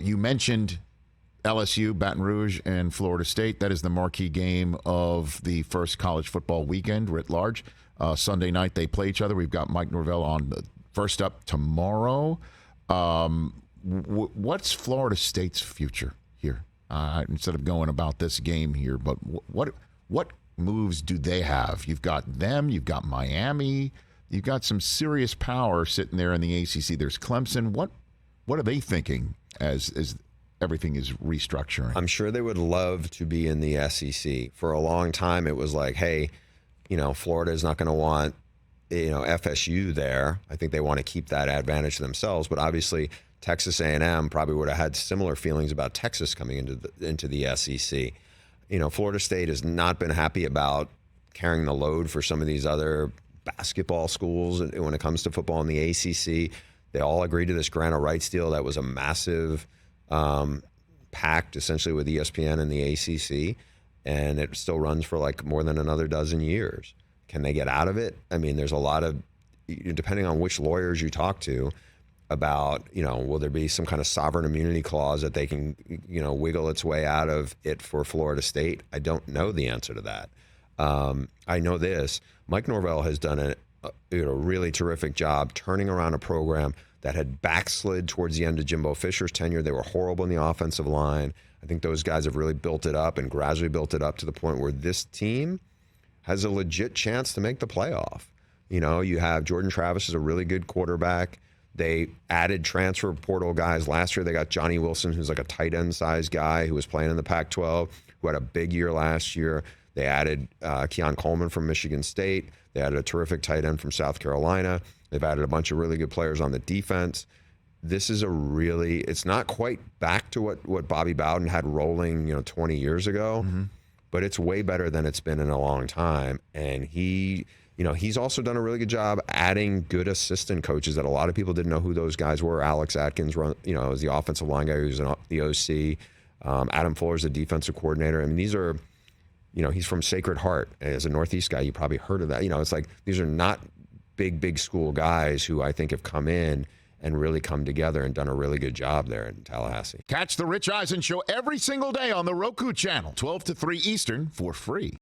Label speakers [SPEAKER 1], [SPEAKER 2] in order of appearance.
[SPEAKER 1] You mentioned LSU, Baton Rouge, and Florida State. That is the marquee game of the first college football weekend writ large. Sunday night they play each other. We've got Mike Norvell on first up tomorrow. What's Florida State's future here? Instead of going about this game here, but what moves do they have? You've got them. You've got Miami. You've got some serious power sitting there in the ACC. There's Clemson. What are they thinking as everything is restructuring?
[SPEAKER 2] I'm sure they would love to be in the SEC. For a long time, it was like, hey, Florida is not going to want, FSU there. I think they want to keep that advantage to themselves. But obviously, Texas A&M probably would have had similar feelings about Texas coming into the SEC. Florida State has not been happy about carrying the load for some of these other basketball schools when it comes to football in the ACC. They all agreed to this grant of rights deal that was a massive pact essentially with ESPN and the ACC, and it still runs for like more than another dozen years. Can they get out of it? I mean, there's a lot of, depending on which lawyers you talk to, about, will there be some kind of sovereign immunity clause that they can, wiggle its way out of it for Florida State? I don't know the answer to that. I know this. Mike Norvell has done a really terrific job turning around a program that had backslid towards the end of Jimbo Fisher's tenure. They were horrible in the offensive line. I think those guys have really built it up and gradually built it up to the point where this team has a legit chance to make the playoff. You have Jordan Travis is a really good quarterback. They added transfer portal guys. Last year they got Johnny Wilson, who's like a tight end size guy who was playing in the Pac-12, who had a big year last year. They added Keon Coleman from Michigan State. They added a terrific tight end from South Carolina. They've added a bunch of really good players on the defense. This is it's not quite back to what Bobby Bowden had rolling, 20 years ago, but it's way better than it's been in a long time. And he's also done a really good job adding good assistant coaches that a lot of people didn't know who those guys were. Alex Atkins, is the offensive line guy who's the OC. Adam Fuller's the defensive coordinator. I mean, these are, he's from Sacred Heart. As a Northeast guy, you probably heard of that. It's like these are not big school guys who I think have come in and really come together and done a really good job there in Tallahassee.
[SPEAKER 1] Catch the Rich Eisen Show every single day on the Roku channel, 12 to 3 Eastern, for free.